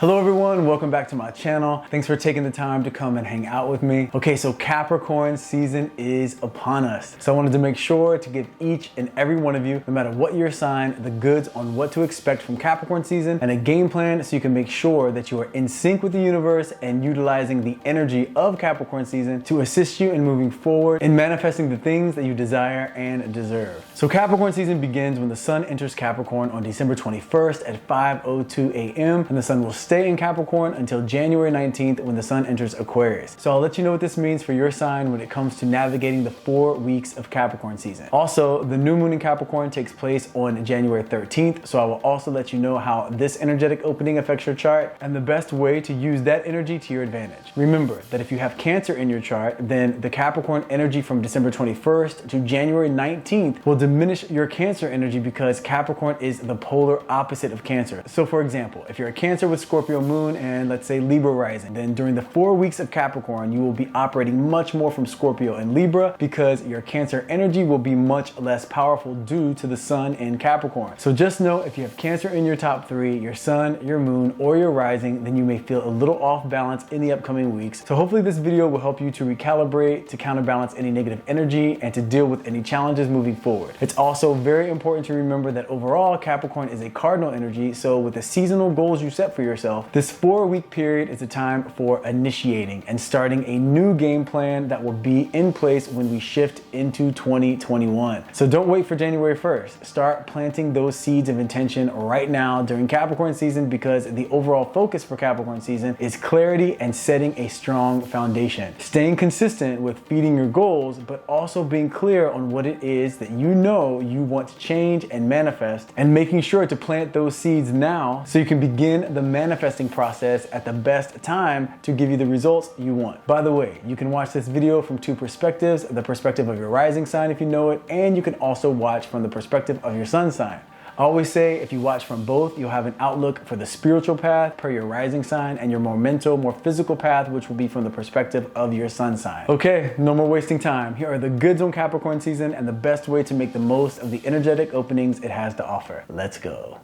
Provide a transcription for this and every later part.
Hello everyone, welcome back to my channel. Thanks for taking the time to come and hang out with me. Okay, so Capricorn season is upon us. So I wanted to make sure to give each and every one of you, no matter what your sign, the goods on what to expect from Capricorn season and a game plan so you can make sure that you are in sync with the universe and utilizing the energy of Capricorn season to assist you in moving forward and manifesting the things that you desire and deserve. So Capricorn season begins when the sun enters Capricorn on December 21st at 5:02 a.m. and the sun will stay in Capricorn until January 19th when the sun enters Aquarius. So I'll let you know what this means for your sign when it comes to navigating the 4 weeks of Capricorn season. Also, the new moon in Capricorn takes place on January 13th, so I will also let you know how this energetic opening affects your chart and the best way to use that energy to your advantage. Remember that if you have Cancer in your chart, then the Capricorn energy from December 21st to January 19th will diminish your Cancer energy because Capricorn is the polar opposite of Cancer. So for example, if you're a Cancer with Scorpio moon and let's say Libra rising, then during the 4 weeks of Capricorn, you will be operating much more from Scorpio and Libra because your Cancer energy will be much less powerful due to the sun in Capricorn. So just know if you have Cancer in your top 3, your sun, your moon, or your rising, then you may feel a little off balance in the upcoming weeks. So hopefully this video will help you to recalibrate, to counterbalance any negative energy, and to deal with any challenges moving forward. It's also very important to remember that overall Capricorn is a cardinal energy, so with the seasonal goals you set for yourself, this 4-week period is a time for initiating and starting a new game plan that will be in place when we shift into 2021. So don't wait for January 1st. Start planting those seeds of intention right now during Capricorn season because the overall focus for Capricorn season is clarity and setting a strong foundation. Staying consistent with feeding your goals, but also being clear on what it is that you know you want to change and manifest, and making sure to plant those seeds now so you can begin the manifesting process at the best time to give you the results you want. By the way, you can watch this video from 2 perspectives, the perspective of your rising sign if you know it, and you can also watch from the perspective of your sun sign. I always say if you watch from both, you'll have an outlook for the spiritual path per your rising sign and your more mental, more physical path, which will be from the perspective of your sun sign. Okay, no more wasting time. Here are the goods on Capricorn season and the best way to make the most of the energetic openings it has to offer. Let's go.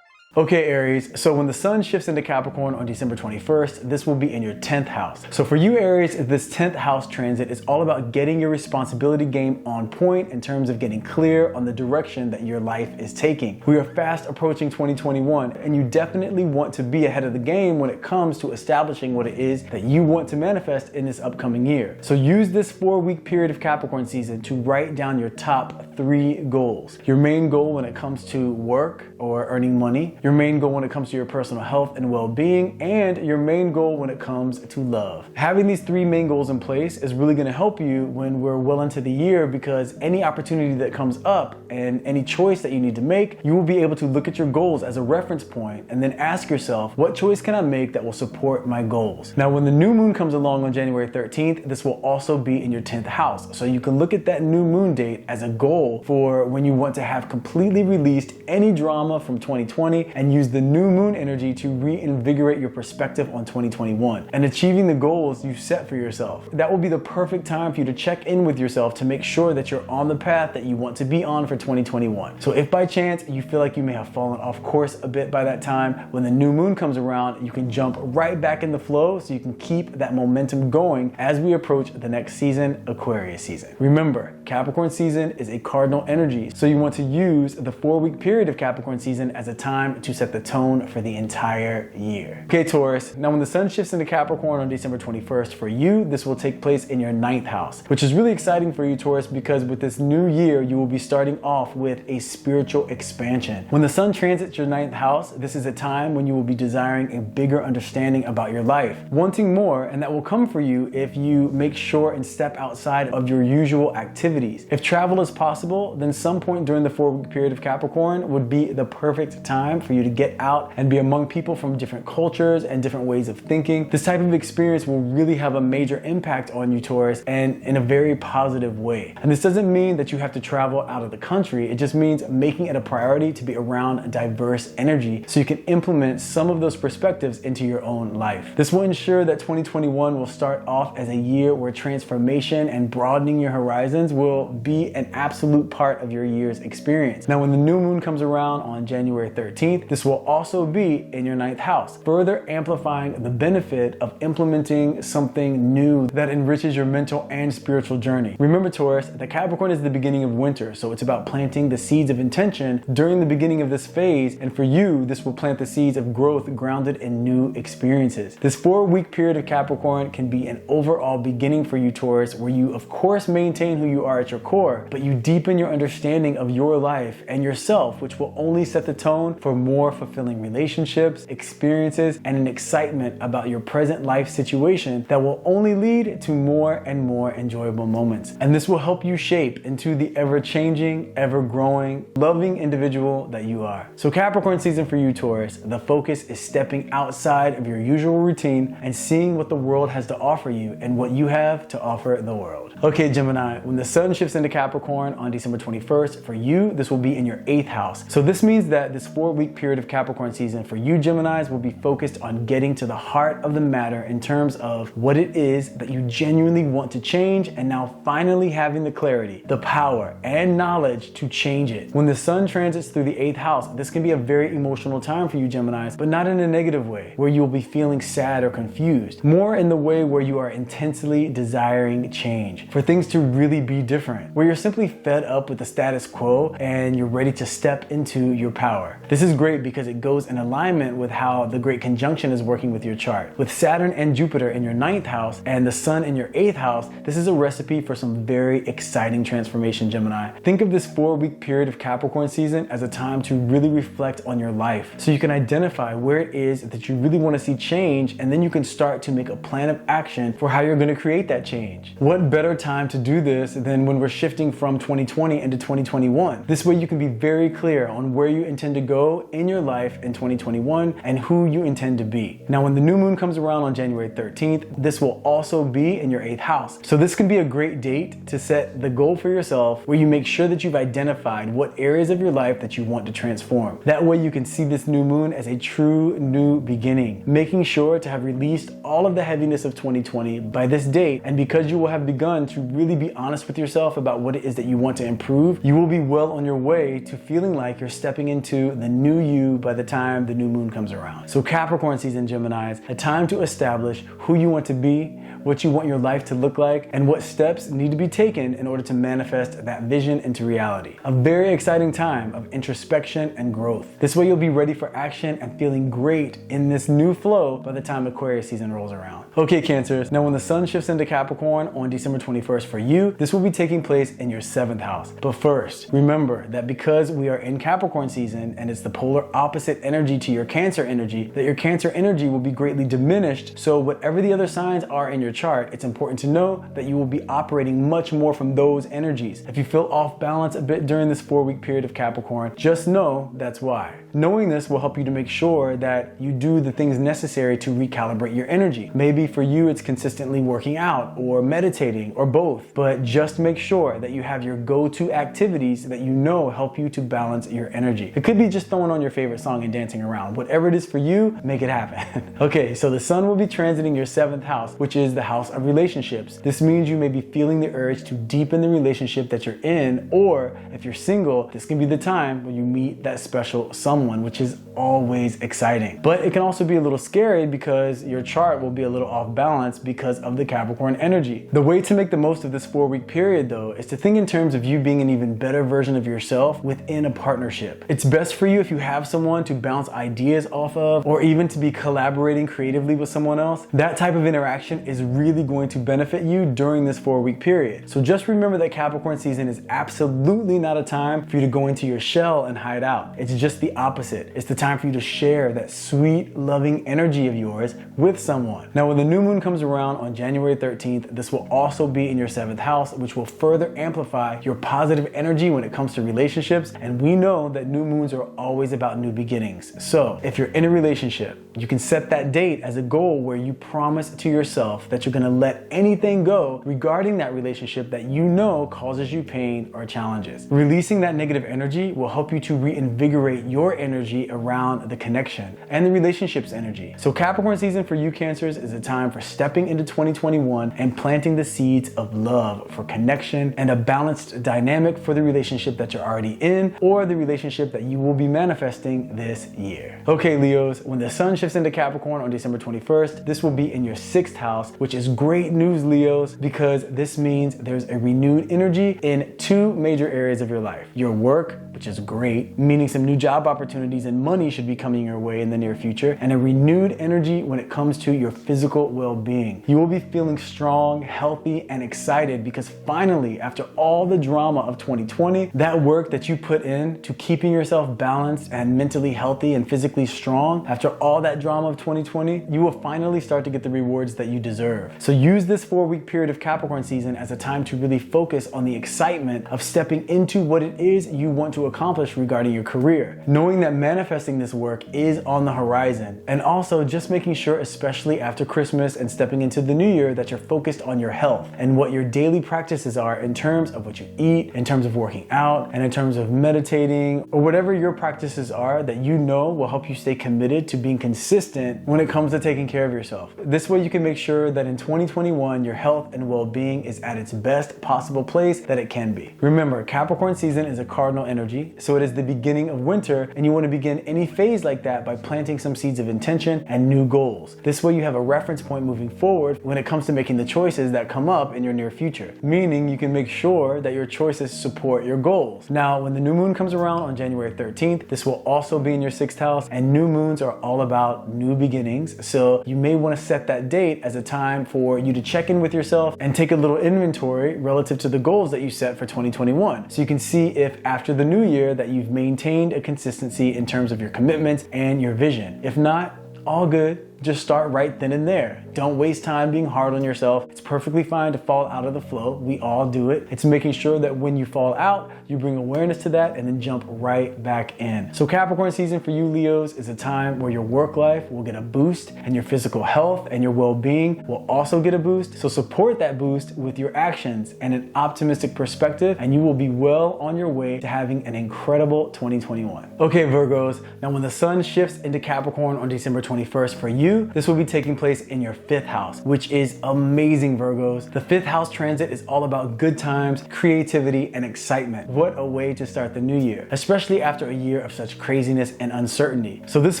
Okay, Aries, so when the sun shifts into Capricorn on December 21st, this will be in your 10th house. So for you, Aries, this 10th house transit is all about getting your responsibility game on point in terms of getting clear on the direction that your life is taking. We are fast approaching 2021, and you definitely want to be ahead of the game when it comes to establishing what it is that you want to manifest in this upcoming year. So use this 4-week period of Capricorn season to write down your top 3 goals. Your main goal when it comes to work or earning money, your main goal when it comes to your personal health and well-being, and your main goal when it comes to love. Having these 3 main goals in place is really going to help you when we're well into the year, because any opportunity that comes up and any choice that you need to make, you will be able to look at your goals as a reference point and then ask yourself, what choice can I make that will support my goals? Now, when the new moon comes along on January 13th, this will also be in your 10th house. So you can look at that new moon date as a goal for when you want to have completely released any drama from 2020 and use the new moon energy to reinvigorate your perspective on 2021 and achieving the goals you set for yourself. That will be the perfect time for you to check in with yourself to make sure that you're on the path that you want to be on for 2021. So if by chance you feel like you may have fallen off course a bit by that time, when the new moon comes around, you can jump right back in the flow so you can keep that momentum going as we approach the next season, Aquarius season. Remember, Capricorn season is a cardinal energy, so you want to use the 4-week period of Capricorn season as a time to set the tone for the entire year. Okay, Taurus, now when the sun shifts into Capricorn on December 21st, for you, this will take place in your 9th house, which is really exciting for you, Taurus, because with this new year, you will be starting off with a spiritual expansion. When the sun transits your 9th house, this is a time when you will be desiring a bigger understanding about your life, wanting more, and that will come for you if you make sure and step outside of your usual activities. If travel is possible, then some point during the 4-week period of Capricorn would be the perfect time for you to get out and be among people from different cultures and different ways of thinking. This type of experience will really have a major impact on you, Taurus, and in a very positive way. And this doesn't mean that you have to travel out of the country. It just means making it a priority to be around diverse energy so you can implement some of those perspectives into your own life. This will ensure that 2021 will start off as a year where transformation and broadening your horizons will be an absolute part of your year's experience. Now, when the new moon comes around on January 13th, this will also be in your 9th house, further amplifying the benefit of implementing something new that enriches your mental and spiritual journey. Remember, Taurus, that Capricorn is the beginning of winter, so it's about planting the seeds of intention during the beginning of this phase, and for you, this will plant the seeds of growth grounded in new experiences. This 4-week period of Capricorn can be an overall beginning for you, Taurus, where you of course maintain who you are at your core, but you deepen your understanding of your life and yourself, which will only set the tone for more fulfilling relationships, experiences, and an excitement about your present life situation that will only lead to more and more enjoyable moments. And this will help you shape into the ever-changing, ever-growing, loving individual that you are. So Capricorn season for you, Taurus, the focus is stepping outside of your usual routine and seeing what the world has to offer you and what you have to offer the world. Okay, Gemini, when the sun shifts into Capricorn on December 21st, for you, this will be in your 8th house. So this means that this 4-week period of Capricorn season for you, Geminis, will be focused on getting to the heart of the matter in terms of what it is that you genuinely want to change, and now finally having the clarity, the power, and knowledge to change it. When the sun transits through the 8th house, this can be a very emotional time for you, Geminis, but not in a negative way, where you will be feeling sad or confused. More in the way where you are intensely desiring change, for things to really be different, where you're simply fed up with the status quo and you're ready to step into your power. This is great because it goes in alignment with how the Great Conjunction is working with your chart. With Saturn and Jupiter in your 9th house and the sun in your 8th house, this is a recipe for some very exciting transformation, Gemini. Think of this 4-week period of Capricorn season as a time to really reflect on your life so you can identify where it is that you really want to see change, and then you can start to make a plan of action for how you're going to create that change. What better time to do this than when we're shifting from 2020 into 2021? This way you can be very clear on where you intend to go in your life in 2021 and who you intend to be. Now, when the new moon comes around on January 13th, this will also be in your 8th house. So this can be a great date to set the goal for yourself where you make sure that you've identified what areas of your life that you want to transform. That way you can see this new moon as a true new beginning, making sure to have released all of the heaviness of 2020 by this date. And because you will have begun to really be honest with yourself about what it is that you want to improve, you will be well on your way to feeling like you're stepping into the new you by the time the new moon comes around. So Capricorn season, Geminis, a time to establish who you want to be, what you want your life to look like, and what steps need to be taken in order to manifest that vision into reality. A very exciting time of introspection and growth. This way you'll be ready for action and feeling great in this new flow by the time Aquarius season rolls around. Okay, Cancers, now when the sun shifts into Capricorn on December 21st for you, this will be taking place in your 7th house. But first, remember that because we are in Capricorn season and it's the polar opposite energy to your Cancer energy, that your Cancer energy will be greatly diminished. So whatever the other signs are in your chart, it's important to know that you will be operating much more from those energies. If you feel off balance a bit during this 4-week period of Capricorn, just know that's why. Knowing this will help you to make sure that you do the things necessary to recalibrate your energy. Maybe for you it's consistently working out or meditating or both, but just make sure that you have your go-to activities that you know help you to balance your energy. It could be just throwing on your favorite song and dancing around. Whatever it is for you, make it happen. Okay, so the sun will be transiting your 7th house, which is the house of relationships. This means you may be feeling the urge to deepen the relationship that you're in, or if you're single, this can be the time when you meet that special someone, which is always exciting. But it can also be a little scary because your chart will be a little off balance because of the Capricorn energy. The way to make the most of this 4-week period, though, is to think in terms of you being an even better version of yourself within a partnership. It's best for you if you have someone to bounce ideas off of, or even to be collaborating creatively with someone else. That type of interaction is really going to benefit you during this 4-week period. So just remember that Capricorn season is absolutely not a time for you to go into your shell and hide out. It's just the opposite opposite. It's the time for you to share that sweet, loving energy of yours with someone. Now, when the new moon comes around on January 13th, this will also be in your 7th house, which will further amplify your positive energy when it comes to relationships. And we know that new moons are always about new beginnings. So if you're in a relationship, you can set that date as a goal where you promise to yourself that you're gonna let anything go regarding that relationship that you know causes you pain or challenges. Releasing that negative energy will help you to reinvigorate your energy around the connection and the relationship's energy. So Capricorn season for you Cancers is a time for stepping into 2021 and planting the seeds of love for connection and a balanced dynamic for the relationship that you're already in or the relationship that you will be manifesting this year. Okay, Leos, when the sun shifts into Capricorn on December 21st, this will be in your 6th house, which is great news, Leos, because this means there's a renewed energy in two major areas of your life. Your work, which is great, meaning some new job opportunities and money should be coming your way in the near future, and a renewed energy when it comes to your physical well-being. You will be feeling strong, healthy, and excited because finally, after all the drama of 2020, that work that you put in to keeping yourself balanced and mentally healthy and physically strong, after all that drama of 2020, you will finally start to get the rewards that you deserve. So use this 4-week period of Capricorn season as a time to really focus on the excitement of stepping into what it is you want to accomplish regarding your career, knowing that manifesting this work is on the horizon, and also just making sure, especially after Christmas and stepping into the new year, that you're focused on your health and what your daily practices are in terms of what you eat, in terms of working out, and in terms of meditating, or whatever your practices are that you know will help you stay committed to being consistent when it comes to taking care of yourself. This way you can make sure that in 2021, your health and well-being is at its best possible place that it can be. Remember, Capricorn season is a cardinal energy, so it is the beginning of winter, and you want to begin any phase like that by planting some seeds of intention and new goals. This way you have a reference point moving forward when it comes to making the choices that come up in your near future, meaning you can make sure that your choices support your goals. Now, when the new moon comes around on January 13th, this will also be in your 6th house, and new moons are all about new beginnings, so you may want to set that date as a time for you to check in with yourself and take a little inventory relative to the goals that you set for 2021, so you can see if after the new year that you've maintained a consistency in terms of your commitments and your vision. If not, all good. Just start right then and there. Don't waste time being hard on yourself. It's perfectly fine to fall out of the flow. We all do it. It's making sure that when you fall out, you bring awareness to that and then jump right back in. So Capricorn season for you Leos is a time where your work life will get a boost and your physical health and your well-being will also get a boost. So support that boost with your actions and an optimistic perspective, and you will be well on your way to having an incredible 2021. Okay, Virgos, now when the sun shifts into Capricorn on December 21st for you, this will be taking place in your 5th house, which is amazing, Virgos. The 5th house transit is all about good times, creativity, and excitement. What a way to start the new year, especially after a year of such craziness and uncertainty. So this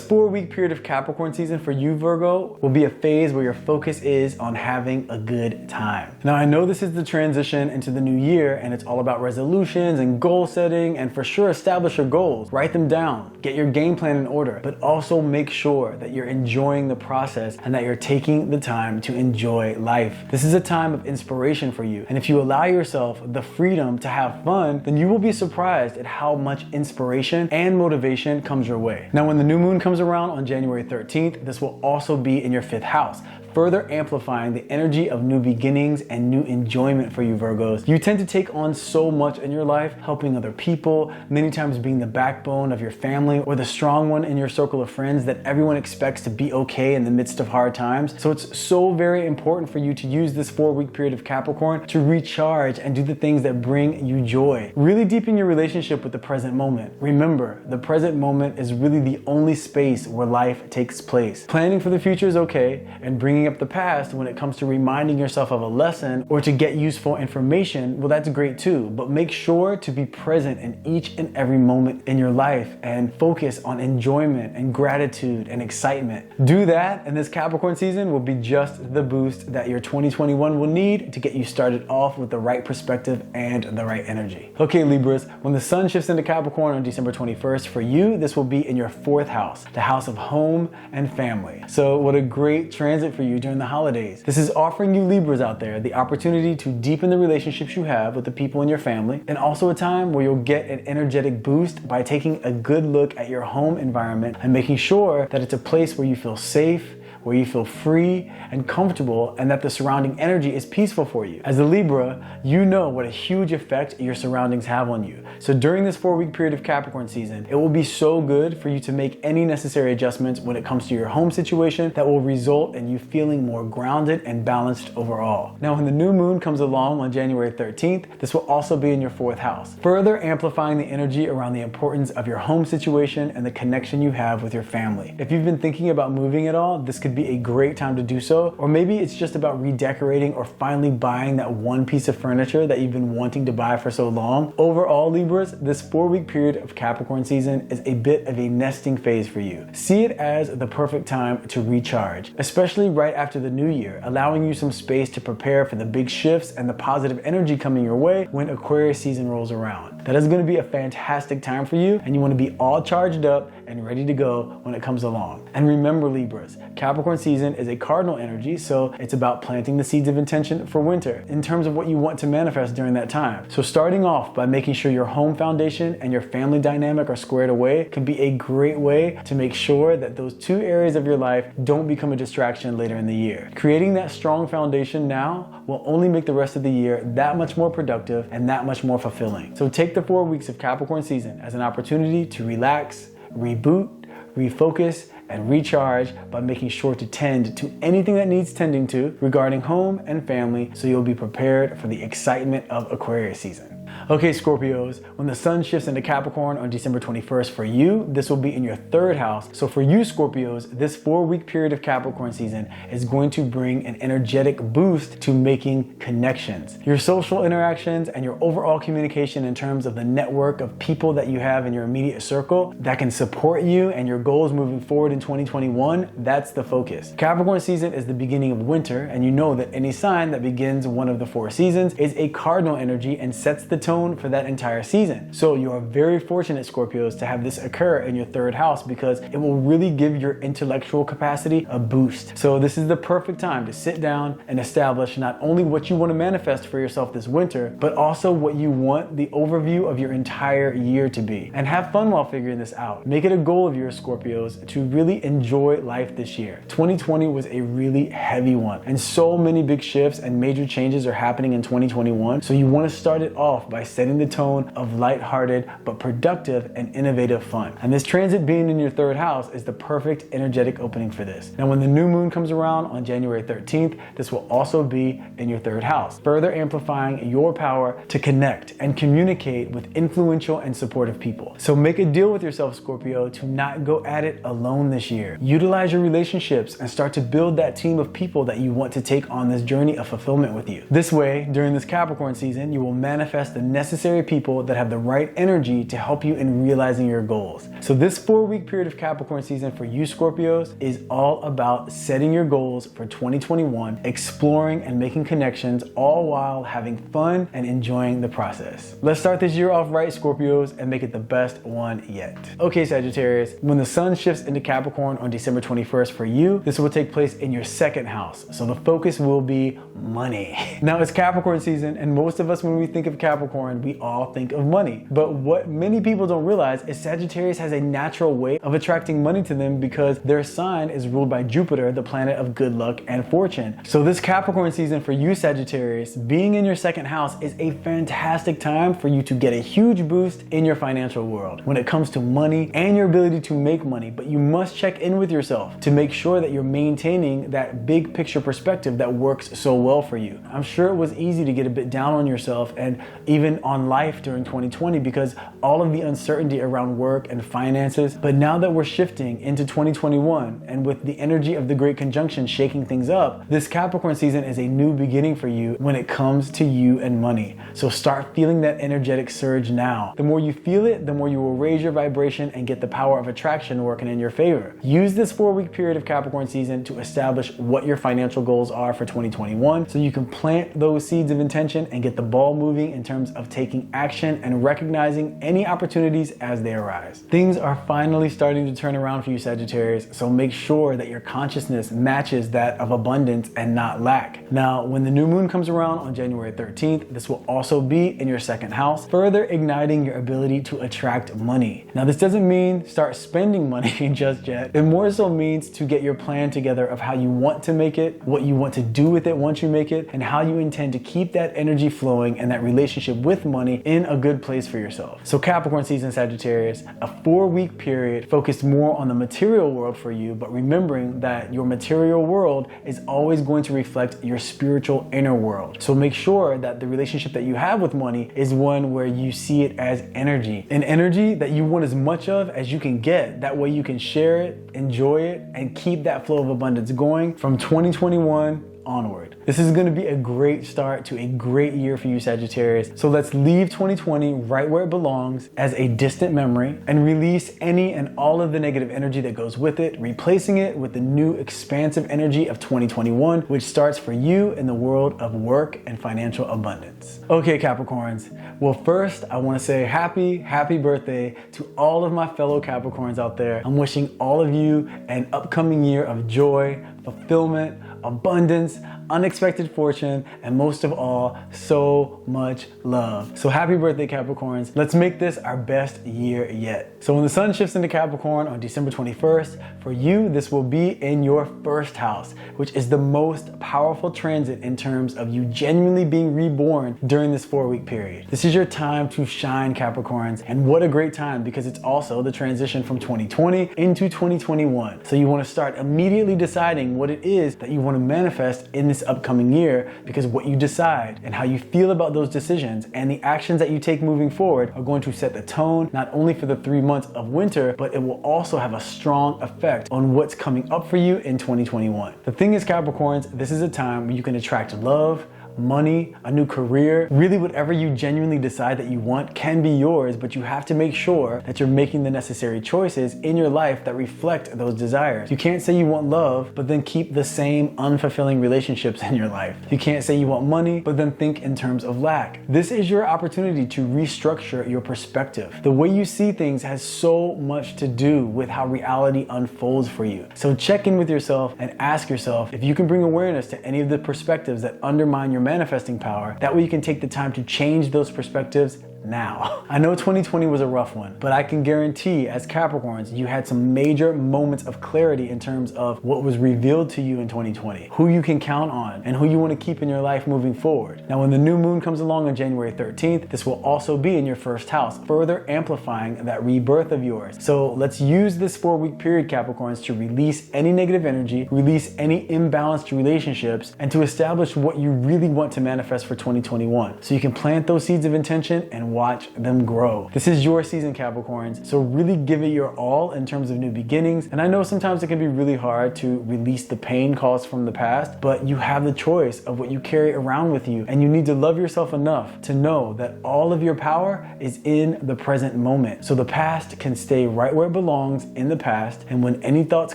4-week period of Capricorn season for you, Virgo, will be a phase where your focus is on having a good time. Now, I know this is the transition into the new year, and it's all about resolutions and goal setting, and for sure, establish your goals, write them down, get your game plan in order, but also make sure that you're enjoying the process and that you're taking the time to enjoy life. This is a time of inspiration for you, and if you allow yourself the freedom to have fun, then you will be surprised at how much inspiration and motivation comes your way. Now, when the new moon comes around on January 13th, this will also be in your 5th house, further amplifying the energy of new beginnings and new enjoyment for you Virgos. You tend to take on so much in your life, helping other people, many times being the backbone of your family or the strong one in your circle of friends that everyone expects to be okay in the midst of hard times. So it's so very important for you to use this 4-week period of Capricorn to recharge and do the things that bring you joy. Really deepen your relationship with the present moment. Remember, the present moment is really the only space where life takes place. Planning for the future is okay, and bringing up the past when it comes to reminding yourself of a lesson or to get useful information, well, that's great too, but make sure to be present in each and every moment in your life and focus on enjoyment and gratitude and excitement. Do that, and this Capricorn season will be just the boost that your 2021 will need to get you started off with the right perspective and the right energy. Okay, Libras, when the sun shifts into Capricorn on December 21st, for you, this will be in your 4th house, the house of home and family. So what a great transit for you you during the holidays. This is offering you Libras out there the opportunity to deepen the relationships you have with the people in your family, and also a time where you'll get an energetic boost by taking a good look at your home environment and making sure that it's a place where you feel safe, where you feel free and comfortable, and that the surrounding energy is peaceful for you. As a Libra, you know what a huge effect your surroundings have on you. So during this 4-week period of Capricorn season, it will be so good for you to make any necessary adjustments when it comes to your home situation that will result in you feeling more grounded and balanced overall. Now, when the new moon comes along on January 13th, this will also be in your 4th house, further amplifying the energy around the importance of your home situation and the connection you have with your family. If you've been thinking about moving at all, this could be a great time to do so, or maybe it's just about redecorating or finally buying that one piece of furniture that you've been wanting to buy for so long. Overall, Libras, this 4-week period of Capricorn season is a bit of a nesting phase for you. See it as the perfect time to recharge, especially right after the new year, allowing you some space to prepare for the big shifts and the positive energy coming your way when Aquarius season rolls around. That is going to be a fantastic time for you, and you want to be all charged up and ready to go when it comes along. And remember, Libras, Capricorn season is a cardinal energy, so it's about planting the seeds of intention for winter in terms of what you want to manifest during that time. So starting off by making sure your home foundation and your family dynamic are squared away can be a great way to make sure that those two areas of your life don't become a distraction later in the year. Creating that strong foundation now will only make the rest of the year that much more productive and that much more fulfilling. So take the 4 weeks of Capricorn season as an opportunity to relax, reboot, refocus, and recharge by making sure to tend to anything that needs tending to regarding home and family, so you'll be prepared for the excitement of Aquarius season. Okay, Scorpios, when the sun shifts into Capricorn on December 21st for you, this will be in your 3rd house. So for you, Scorpios, this 4-week period of Capricorn season is going to bring an energetic boost to making connections. Your social interactions and your overall communication in terms of the network of people that you have in your immediate circle that can support you and your goals moving forward in 2021, that's the focus. Capricorn season is the beginning of winter, and you know that any sign that begins one of the 4 seasons is a cardinal energy and sets the tone for that entire season. So you are very fortunate, Scorpios, to have this occur in your 3rd house because it will really give your intellectual capacity a boost. So this is the perfect time to sit down and establish not only what you want to manifest for yourself this winter, but also what you want the overview of your entire year to be. And have fun while figuring this out. Make it a goal of yours, Scorpios, to really enjoy life this year. 2020 was a really heavy one, and so many big shifts and major changes are happening in 2021. So you want to start it off by setting the tone of lighthearted but productive and innovative fun. And this transit being in your 3rd house is the perfect energetic opening for this. Now, when the new moon comes around on January 13th, this will also be in your 3rd house, further amplifying your power to connect and communicate with influential and supportive people. So make a deal with yourself, Scorpio, to not go at it alone this year. Utilize your relationships and start to build that team of people that you want to take on this journey of fulfillment with you. This way, during this Capricorn season, you will manifest the necessary people that have the right energy to help you in realizing your goals. So this 4-week period of Capricorn season for you, Scorpios, is all about setting your goals for 2021, exploring and making connections, all while having fun and enjoying the process. Let's start this year off right, Scorpios, and make it the best one yet. Okay, Sagittarius, when the sun shifts into Capricorn on December 21st for you, this will take place in your 2nd house. So the focus will be money. Now, it's Capricorn season, and most of us, when we think of Capricorn, we all think of money. But what many people don't realize is Sagittarius has a natural way of attracting money to them because their sign is ruled by Jupiter, the planet of good luck and fortune. So this Capricorn season for you, Sagittarius, being in your 2nd house is a fantastic time for you to get a huge boost in your financial world when it comes to money and your ability to make money. But you must check in with yourself to make sure that you're maintaining that big picture perspective that works so well for you. I'm sure it was easy to get a bit down on yourself and even on life during 2020 because all of the uncertainty around work and finances. But now that we're shifting into 2021 and with the energy of the Great Conjunction shaking things up, this Capricorn season is a new beginning for you when it comes to you and money. So start feeling that energetic surge now. The more you feel it, the more you will raise your vibration and get the power of attraction working in your favor. Use this 4-week period of Capricorn season to establish what your financial goals are for 2021 so you can plant those seeds of intention and get the ball moving in terms of taking action and recognizing any opportunities as they arise. Things are finally starting to turn around for you, Sagittarius, so make sure that your consciousness matches that of abundance and not lack. Now, when the new moon comes around on January 13th, this will also be in your second house, further igniting your ability to attract money. Now, this doesn't mean start spending money just yet. It more so means to get your plan together of how you want to make it, what you want to do with it once you make it, and how you intend to keep that energy flowing and that relationship with money in a good place for yourself. So Capricorn season, Sagittarius, a 4-week period focused more on the material world for you, but remembering that your material world is always going to reflect your spiritual inner world. So make sure that the relationship that you have with money is one where you see it as energy, an energy that you want as much of as you can get. That way you can share it, enjoy it, and keep that flow of abundance going from 2021 onward. This is going to be a great start to a great year for you, Sagittarius. So let's leave 2020 right where it belongs as a distant memory and release any and all of the negative energy that goes with it, replacing it with the new expansive energy of 2021, which starts for you in the world of work and financial abundance. Okay, Capricorns. Well, first, I want to say happy birthday to all of my fellow Capricorns out there. I'm wishing all of you an upcoming year of joy, fulfillment, abundance, unexpected fortune, and most of all, so much love. So happy birthday, Capricorns. Let's make this our best year yet. So when the sun shifts into Capricorn on December 21st, for you, this will be in your first house, which is the most powerful transit in terms of you genuinely being reborn during this 4-week period. This is your time to shine, Capricorns, and what a great time, because it's also the transition from 2020 into 2021. So you want to start immediately deciding what it is that you want to manifest in this upcoming year, because what you decide and how you feel about those decisions and the actions that you take moving forward are going to set the tone not only for the 3 months of winter, but it will also have a strong effect on what's coming up for you in 2021. The thing is, Capricorns, this is a time where you can attract love, money, a new career, really whatever you genuinely decide that you want can be yours, but you have to make sure that you're making the necessary choices in your life that reflect those desires. You can't say you want love, but then keep the same unfulfilling relationships in your life. You can't say you want money, but then think in terms of lack. This is your opportunity to restructure your perspective. The way you see things has so much to do with how reality unfolds for you. So check in with yourself and ask yourself if you can bring awareness to any of the perspectives that undermine your manifesting power. That way you can take the time to change those perspectives now. I know 2020 was a rough one, but I can guarantee as Capricorns, you had some major moments of clarity in terms of what was revealed to you in 2020, who you can count on, and who you want to keep in your life moving forward. Now, when the new moon comes along on January 13th, this will also be in your first house, further amplifying that rebirth of yours. So let's use this 4-week period, Capricorns, to release any negative energy, release any imbalanced relationships, and to establish what you really want to manifest for 2021. So you can plant those seeds of intention and watch them grow. This is your season, Capricorns, so really give it your all in terms of new beginnings. And I know sometimes it can be really hard to release the pain caused from the past, but you have the choice of what you carry around with you, and you need to love yourself enough to know that all of your power is in the present moment. So the past can stay right where it belongs in the past, and when any thoughts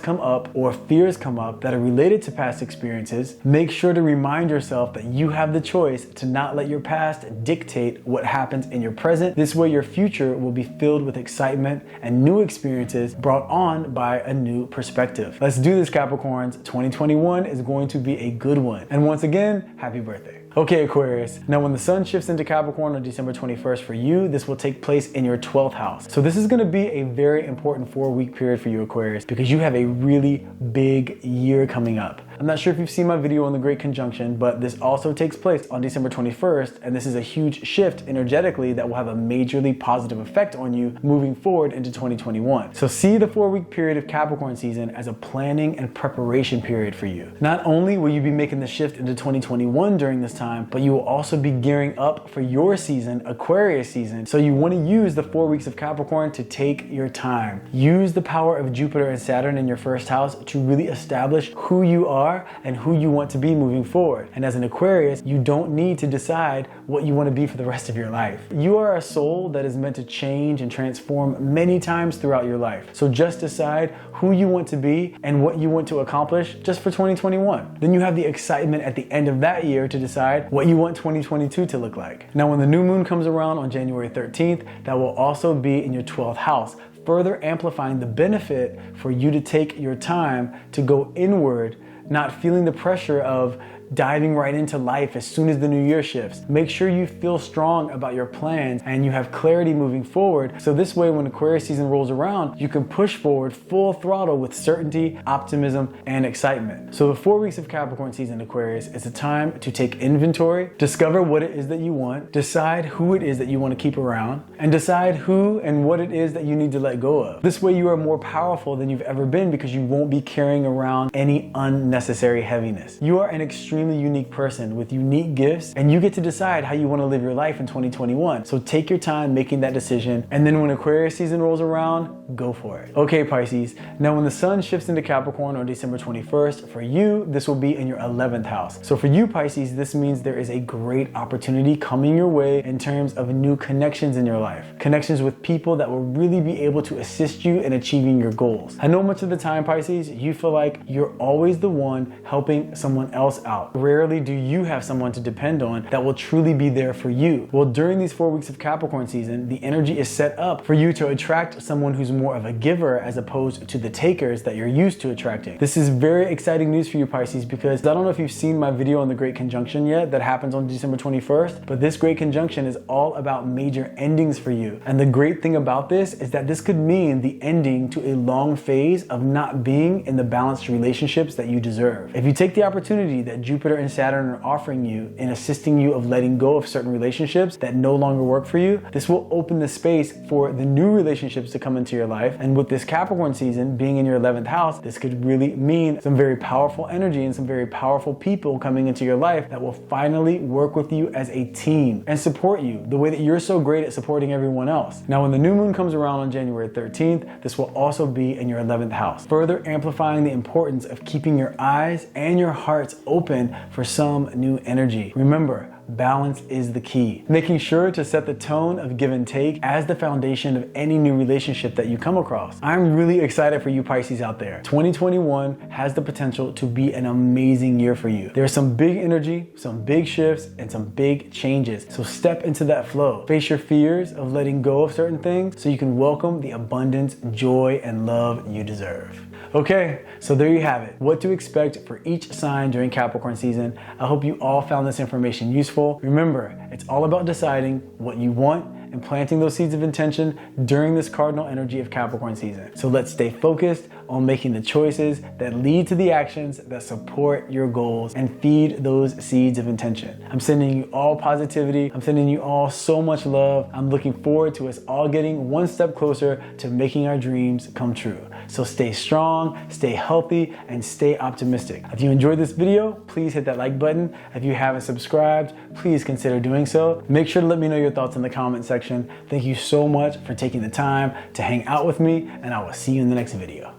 come up or fears come up that are related to past experiences, make sure to remind yourself that you have the choice to not let your past dictate what happens in your present. This way your future will be filled with excitement and new experiences brought on by a new perspective. Let's do this, Capricorns. 2021 is going to be a good one. And once again, happy birthday. Okay, Aquarius. Now, when the sun shifts into Capricorn on December 21st for you, this will take place in your 12th house. So this is going to be a very important 4-week period for you, Aquarius, because you have a really big year coming up. I'm not sure if you've seen my video on the Great Conjunction, but this also takes place on December 21st, and this is a huge shift energetically that will have a majorly positive effect on you moving forward into 2021. So see the 4-week period of Capricorn season as a planning and preparation period for you. Not only will you be making the shift into 2021 during this time, but you will also be gearing up for your season, Aquarius season. So you want to use the 4 weeks of Capricorn to take your time. Use the power of Jupiter and Saturn in your first house to really establish who you are are and who you want to be moving forward. And as an Aquarius, you don't need to decide what you want to be for the rest of your life. You are a soul that is meant to change and transform many times throughout your life. So just decide who you want to be and what you want to accomplish just for 2021. Then you have the excitement at the end of that year to decide what you want 2022 to look like. Now, when the new moon comes around on January 13th, that will also be in your 12th house, further amplifying the benefit for you to take your time to go inward, not feeling the pressure of diving right into life as soon as the new year shifts. Make sure you feel strong about your plans and you have clarity moving forward. So this way, when Aquarius season rolls around, you can push forward full throttle with certainty, optimism, and excitement. So the 4 weeks of Capricorn season, Aquarius, is a time to take inventory, discover what it is that you want, decide who it is that you want to keep around, and decide who and what it is that you need to let go of. This way you are more powerful than you've ever been because you won't be carrying around any unnecessary heaviness. You are an extremely unique person with unique gifts, and you get to decide how you want to live your life in 2021. So take your time making that decision, and then when Aquarius season rolls around, go for it. Okay, Pisces, now when the sun shifts into Capricorn on December 21st, for you, this will be in your 11th house. So for you, Pisces, this means there is a great opportunity coming your way in terms of new connections in your life. Connections with people that will really be able to assist you in achieving your goals. I know much of the time, Pisces, you feel like you're always the one helping someone else out. Rarely do you have someone to depend on that will truly be there for you. Well, during these 4 weeks of Capricorn season, the energy is set up for you to attract someone who's more of a giver as opposed to the takers that you're used to attracting. This is very exciting news for you, Pisces, because I don't know if you've seen my video on the Great Conjunction yet that happens on December 21st, but this Great Conjunction is all about major endings for you. And the great thing about this is that this could mean the ending to a long phase of not being in the balanced relationships that you deserve. If you take the opportunity that Jupiter and Saturn are offering you in assisting you of letting go of certain relationships that no longer work for you, this will open the space for the new relationships to come into your life. And with this Capricorn season being in your 11th house, this could really mean some very powerful energy and some very powerful people coming into your life that will finally work with you as a team and support you the way that you're so great at supporting everyone else. Now, when the new moon comes around on January 13th, this will also be in your 11th house, further amplifying the importance of keeping your eyes and your hearts open for some new energy. Remember, balance is the key. Making sure to set the tone of give and take as the foundation of any new relationship that you come across. I'm really excited for you Pisces out there. 2021 has the potential to be an amazing year for you. There's some big energy, some big shifts, and some big changes. So step into that flow. Face your fears of letting go of certain things so you can welcome the abundance, joy, and love you deserve. Okay, so there you have it. What to expect for each sign during Capricorn season. I hope you all found this information useful. Remember, it's all about deciding what you want and planting those seeds of intention during this cardinal energy of Capricorn season. So let's stay focused on making the choices that lead to the actions that support your goals and feed those seeds of intention. I'm sending you all positivity. I'm sending you all so much love. I'm looking forward to us all getting one step closer to making our dreams come true. So stay strong, stay healthy, and stay optimistic. If you enjoyed this video, please hit that like button. If you haven't subscribed, please consider doing so. Make sure to let me know your thoughts in the comment section. Thank you so much for taking the time to hang out with me, and I will see you in the next video.